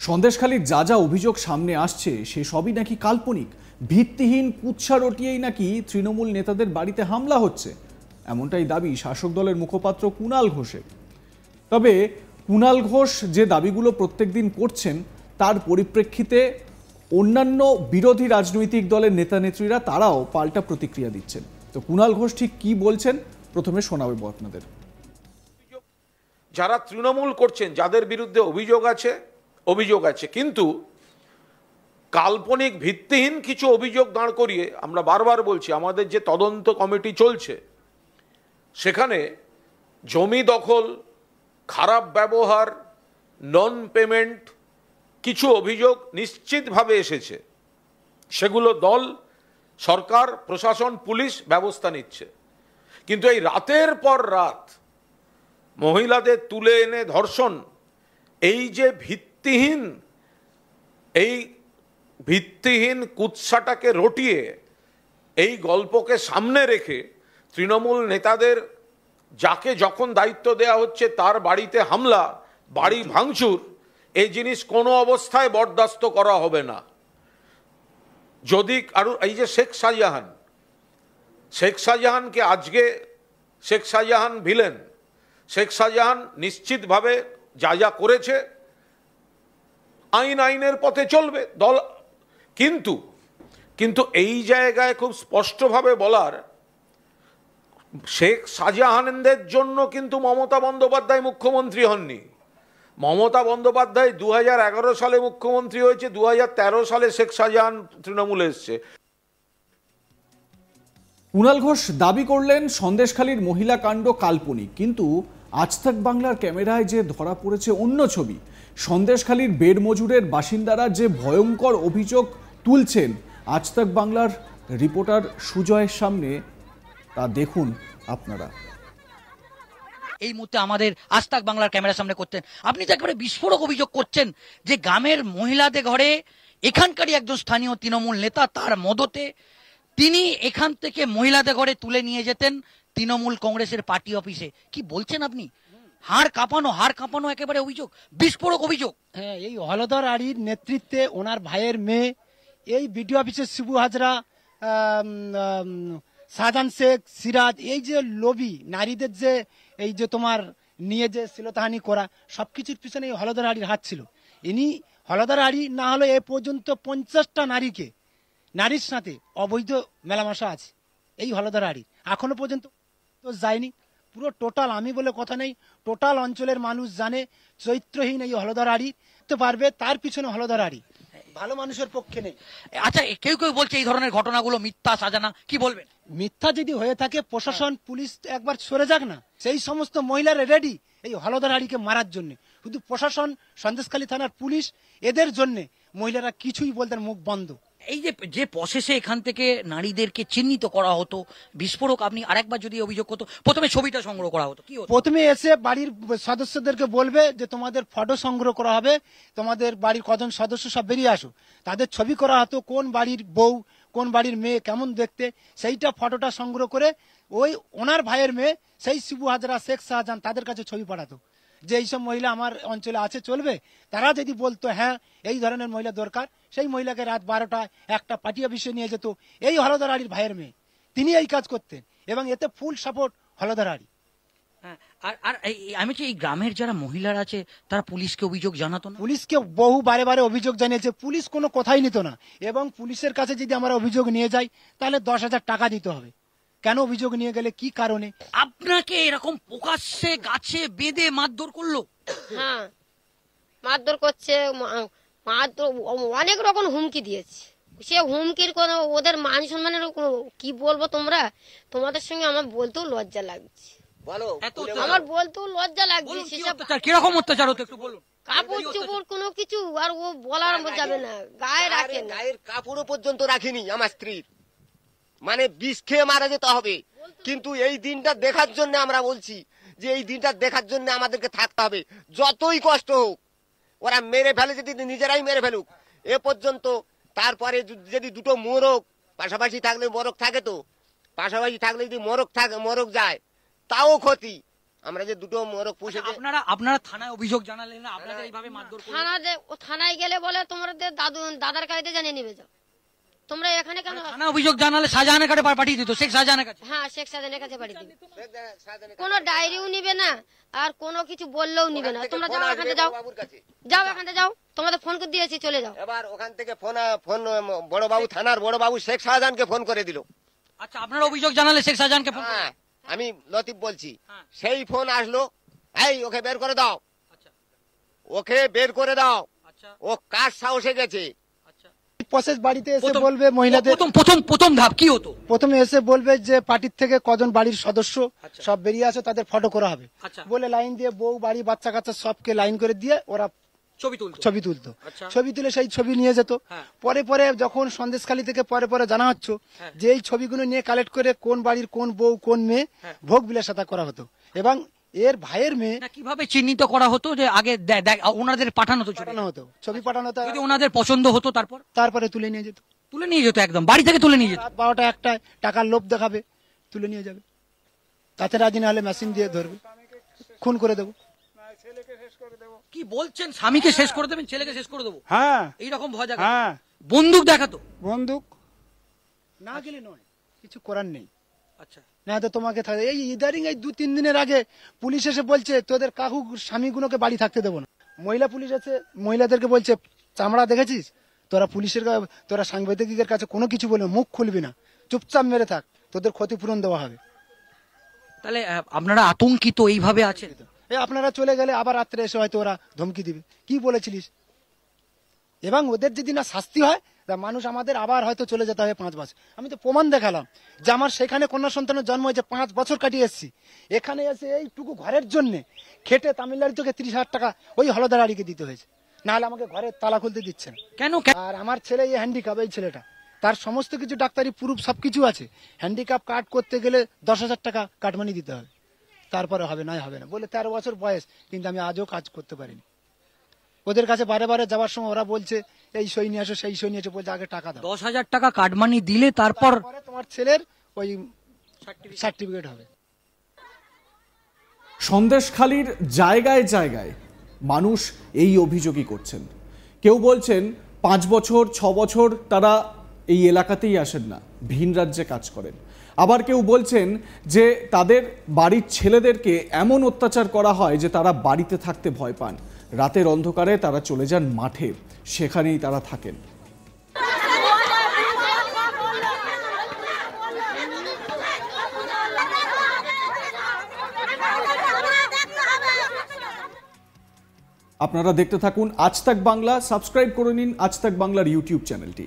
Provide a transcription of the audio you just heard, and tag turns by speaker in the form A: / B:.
A: সন্দেশখালীর যা যা অভিযোগ সামনে আসছে সে সবই নাকি কাল্পনিক, ভিত্তিহীন কুৎসা রটিয়েই নাকি তৃণমূল নেতাদের বাড়িতে হামলা হচ্ছে, এমনটাই দাবি শাসক দলের মুখপাত্র কুণাল ঘোষের। তবে কুণাল ঘোষ যে দাবিগুলো প্রত্যেকদিন করছেন তার পরিপ্রেক্ষিতে অন্যান্য বিরোধী রাজনৈতিক দলের নেতানেত্রীরা তারাও পাল্টা প্রতিক্রিয়া দিচ্ছেন। তো কুণাল ঘোষ ঠিক কি বলছেন প্রথমে শোনাবো আপনাদের।
B: যারা তৃণমূল করছেন, যাদের বিরুদ্ধে অভিযোগ আছে, কিন্তু কাল্পনিক ভিত্তিহীন কিছু অভিযোগ দাঁড় করিয়ে আমরা বারবার বলছি আমাদের যে তদন্ত কমিটি চলছে সেখানে জমি দখল, খারাপ ব্যবহার, নন পেমেন্ট কিছু অভিযোগ নিশ্চিতভাবে এসেছে। সেগুলো দল, সরকার, প্রশাসন, পুলিশ ব্যবস্থা নিচ্ছে। কিন্তু এই রাতের পর রাত মহিলাদের তুলে এনে ধর্ষণ, এই যে ভিত্তিহীন কুৎসাটাকে রটিয়ে এই গল্পকে সামনে রেখে তৃণমূল নেতাদের যাকে যখন দায়িত্ব দেওয়া হচ্ছে তার বাড়িতে হামলা, বাড়ি ভাঙচুর, এই জিনিস কোনো অবস্থায় বরদাস্ত করা হবে না। যদি আরো এই যে শেখ শাহজাহানকে আজকে শেখ শাহজাহান ভিলেন, শেখ শাহজাহান নিশ্চিতভাবে যা যা করেছে আইনের পথে চলবে দল, কিন্তু এই জায়গায় খুব স্পষ্টভাবে বলার, শেখ শাহজাহানদের জন্য কিন্তু মমতা বন্দ্যোপাধ্যায় মুখ্যমন্ত্রী হননি। মমতা বন্দ্যোপাধ্যায় 2011 সালে মুখ্যমন্ত্রী হয়েছে, 2013 সালে শেখ শাহজাহান তৃণমূলে এসছে।
A: কুণাল ঘোষ দাবি করলেন সন্দেশখালীর মহিলা কাণ্ড কাল্পনিক, কিন্তু আজ তাক বাংলার ক্যামেরায় যে ধরা পড়েছে অন্য ছবি। সন্দেশখালীর বেড মজুরের বাসিন্দারা যে ভয়ঙ্কর অভিযোগ তুলছেন আজ তাক বাংলার রিপোর্টার সুজয়ের সামনে, তা দেখুন আপনারা।
C: এই মুহূর্তে আমাদের আজ তাক বাংলার ক্যামেরার সামনে করতেন, আপনি তো একেবারে বিস্ফোরক অভিযোগ করছেন যে গ্রামের মহিলাদের ঘরে এখানকারই একজন স্থানীয় তৃণমূল নেতা তার মদতে তিনি এখান থেকে মহিলাদের ঘরে তুলে নিয়ে যেতেন তৃণমূল কংগ্রেসের পার্টি অফিসে। কি বলছেন আপনি? হাড় কাঁপানো একেবারে অভিযোগ, বিস্ফোরক অভিযোগ।
D: হ্যাঁ, এই হলধর আলীর নেতৃত্বে ওনার ভাইয়ের মেয়ে এই বিডিও অফিসের শিবু হাজরা, শাহজাহান শেখ, সিরাজ, এই যে লবি নারীদের যে এই যে তোমার নিয়ে যে শ্লীলতাহানি করা, সবকিছুর পিছনে এই হলধর আলীর হাত ছিল। ইনি হলধর আলী না হলে এ পর্যন্ত 50টা নারীর সাথে অবৈধ মেলামেশা আছে এই হলধর আলী, এখনো পর্যন্ত যায়নি। পুরো টোটাল, আমি বলে কথা নেই, টোটাল অঞ্চলের মানুষ জানে চরিত্রহীন এই হলধর আলী করতে পারবে, তার পিছনে হলধর আলী ভালো মানুষের পক্ষে নেই।
C: আচ্ছা, কেউ বলছে এই ধরনের ঘটনাগুলো মিথ্যা, সাজানা, কি বলবেন?
D: মিথ্যা যদি হয়ে থাকে প্রশাসন, পুলিশ একবার সরে যাক না। সেই সমস্ত মহিলারা রেডি এই হলধর আলীকে মারার জন্য, শুধু প্রশাসন, সন্দেশখালী থানার পুলিশ, এদের জন্য মহিলারা কিছুই বলতে মুখ বন্ধ।
C: এই যে প্রসেসে এখান থেকে নারীদেরকে চিহ্নিত করা হতো, বিস্ফোরক, আপনি আরেকবার যদি অভিযোগ করতো, প্রথমে ছবিটা সংগ্রহ করা হতো, কি হতো?
D: প্রথমে এসে বাড়ির সদস্যদেরকে বলবে যে তোমাদের ফটো সংগ্রহ করা হবে, তোমাদের বাড়ির কজন সদস্য সব বেরিয়ে আসো, তাদের ছবি করা হতো, কোন বাড়ির বউ কোন বাড়ির মেয়ে কেমন দেখতে, সেইটা ফটোটা সংগ্রহ করে ওই ওনার ভাইয়ের মেয়ে সেই শিবু হাজরা, শেখ শাহজাহান, তাদের কাছে ছবি পাঠাতো যে এইসব মহিলা আমার অঞ্চলে আছে, চলবে। তারা যদি বলতো হ্যাঁ এই ধরনের মহিলা দরকার, সেই মহিলাকে রাত 12টায় একটা পার্টি অফিসে নিয়ে যেত এই হলধর আলীর ভাইয়ের মেয়ে, তিনি এই কাজ করতেন এবং এতে ফুল সাপোর্ট হলধর আলী।
C: আর আমি এই গ্রামের যারা মহিলারা আছে তারা পুলিশকে অভিযোগ জানাতো না?
D: পুলিশকে বহু বারে অভিযোগ জানিয়েছে, পুলিশ কোনো কথাই নিত না। এবং পুলিশের কাছে যদি আমরা অভিযোগ নিয়ে যাই তাহলে 10,000 টাকা দিতে হবে। কেন অভিযোগ নিয়ে গেলে, কি কারণে?
C: আপনাকে এরকম প্রকাশ্যে গাছে বেঁধে মারধর করলো?
E: হ্যাঁ, মারধর করছে, অনেক রকম হুমকি দিয়েছে। সে হুমকির কোনো ওদের মান সম্মানের কি বলবো, তোমাদের সঙ্গে আমার বলতেও লজ্জা লাগছে, আমার বলতেও লজ্জা লাগছে।
C: কিরকম অত্যাচার হতো একটু বলুন?
E: কাপড় চোপড় কোনো কিছু আর ও বলার যাবে না, গায়ে রাখে না,
F: গায়ের কাপড়ও পর্যন্ত রাখিনি আমার স্ত্রীর, মানে বিষ খেয়ে মারা যেতে হবে। কিন্তু এই দিনটা দেখার জন্য আমরা বলছি যে এই দিনটা দেখার জন্য আমাদেরকে থাকতে হবে, যতই কষ্ট হোক। ওরা মেরে ফেলে, যদি নিজেরাই মেরে ফেলুক এ পর্যন্ত। তারপরে যদি দুটো মোরগ পাশাপাশি থাকলে, মরক থাকে তো, পাশাপাশি থাকলে যদি মরক যায় তাও ক্ষতি। আমরা যে দুটো মোরগ পুষে যে
C: আপনারা থানায় অভিযোগ জানালেন না, আপনাদের এইভাবে মারধর করলেন?
E: থানায় গেলে বলে তোমাদের দাদার কাছে জানিয়ে নিবে যাও, তোমরা এখানে কেন?
C: থানা অভিযোগ জানালে শাহজাহানের কাছে পাঠিয়ে দিত, শেখ শাহজাহানের কাছে।
E: হ্যাঁ, শেখ শাহজাহানের কাছে পাঠিয়ে দিবে। কোনো ডায়েরিও নিবে না আর কোনো কিছু বললেও নিবে না। তোমরা যাও, এখানে যাও, যাও এখানে যাও, তোমাদের ফোন করে দিয়েছি, চলে যাও।
F: এবার ওখান থেকে ফোন বড় বাবু, থানার বড় বাবু শেখ শাহজাহানকে ফোন করে দিল।
C: আচ্ছা, আপনারা অভিযোগ জানালে শেখ শাহজাহানকে ফোন?
F: হ্যাঁ, আমি লতিফ বলছি। সেই ফোন আসলো, এই ওকে বের করে দাও, ওকে বের করে দাও, ও কার সাহসে গেছে।
D: প্রসেস বাড়িতে এসে বলবে মহিলাদের,
C: প্রথম ধাপ কি হতো?
D: প্রথমে এসে বলবে যে পার্টির থেকে কজন বাড়ির সদস্য সব বেরিয়ে আসে, তাদের ফটো করা হবে বলে লাইন দিয়ে বউ বাড়ি বাচ্চা কাচ্চা সবকে লাইন করে দিয়ে ওরা ছবি তুলতো। ছবি তুলে সেই ছবি নিয়ে যেত। পরে পরে যখন সন্দেশখালী থেকে পরে জানা হচ্ছে যে এই ছবিগুলো নিয়ে কালেক্ট করে কোন বাড়ির কোন বউ কোন মেয়ে ভোগ বিলাসিতা করা হতো, এবং এর ভাইয়ের মেয়ে
C: কিভাবে চিহ্নিত করা হতো যে আগে ওনাদের পাঠানো হতো,
D: ছবি পাঠানো হতো,
C: যদি ওনাদের পছন্দ হতো
D: তারপরে তুলে নিয়ে যেত,
C: একদম বাড়ি থেকে তুলে নিয়ে যেত।
D: 12টা 1টায় টাকার লোভ দেখাবে, তুলে নিয়ে যাবে, তাতে রাজি না হলে মেশিন দিয়ে ধরবে, খুন করে দেবো।
C: কি বলছেন? স্বামীকে শেষ করে দেবেন, ছেলেকে শেষ করে দেবো?
D: হ্যাঁ,
C: এইরকম ভয় দেখাতো?
D: হ্যাঁ,
C: বন্দুক দেখাতো?
D: বন্দুক না গেলে নয়, কিছু করার নেই।
C: আচ্ছা,
D: না তো তোমাকে এই ইদারিং এই 2-3 দিনের আগে পুলিশ এসে বলছে তোদের কাকু স্বামীগুলোকে বাড়ি থাকতে দেবো না। মহিলা পুলিশ আছে, মহিলাদেরকে বলছে চামড়া দেখেছিস, তোরা পুলিশের তোরা সাংবাদিকের কাছে কোনো কিছু বলবি, মুখ খুলবি না, চুপচাপ মেরে থাক, তোদের ক্ষতিপূরণ দেওয়া হবে।
C: তাহলে আপনারা আতঙ্কিত এইভাবে আছেন?
D: আপনারা চলে গেলে আবার রাত্রে এসে হয়তো ওরা ধমকি দিবে, কি বলেছিলিস, এবং ওদের যদি না শাস্তি হয় মানুষ আমাদের আবার হয়তো চলে যেতে হবে 5 বছর। আমি তো প্রমাণ দেখালাম যে আমার সেখানে কন্যা সন্তানের জন্ম হয়েছে, 5 বছর কাটিয়ে এসেছি, এখানে এসে এইটুকু ঘরের জন্য খেটে তামিলনাড়ু থেকে 30,000 টাকা ওই হলদার আড়িকে দিতে হয়েছে, নাহলে আমাকে ঘরে তালা খুলতে দিচ্ছে না।
C: কেন?
D: আর আমার ছেলে এই হ্যান্ডিক্যাপ, এই ছেলেটা তার সমস্ত কিছু ডাক্তারি প্রুফ সবকিছু আছে, হ্যান্ডিক্যাপ কার্ড করতে গেলে 10,000 টাকা কাটমানি দিতে হবে, তারপরে হবে না বলে 13 বছর বয়স, কিন্তু আমি আজও কাজ করতে পারিনি। ওদের কাছে বারে যাওয়ার সময় ওরা বলছে এই সই নিয়ে আসো, সেই সই নিয়ে এসে বলছে আগে টাকা দাও।
C: 10,000 টাকা কাটমানি দিলে তারপর
D: তোমার ছেলের ওই সার্টিফিকেট হবে।
A: সন্দেশখালীর জায়গায় জায়গায় মানুষ এই অভিযোগই করছেন। কেউ বলছেন 5 বছর 6 বছর তারা এই এলাকাতেই আসেন না, ভিন রাজ্যে কাজ করেন। আবার কেউ বলছেন যে তাদের বাড়ির ছেলেদেরকে এমন অত্যাচার করা হয় যে তারা বাড়িতে থাকতে ভয় পান, রাতের অন্ধকারে তারা চলে যান মাঠে, সেখানেই তারা থাকেন। আপনারা দেখতে থাকুন আজ তাক বাংলা, সাবস্ক্রাইব করে নিন আজ তাক বাংলার ইউটিউব চ্যানেলটি।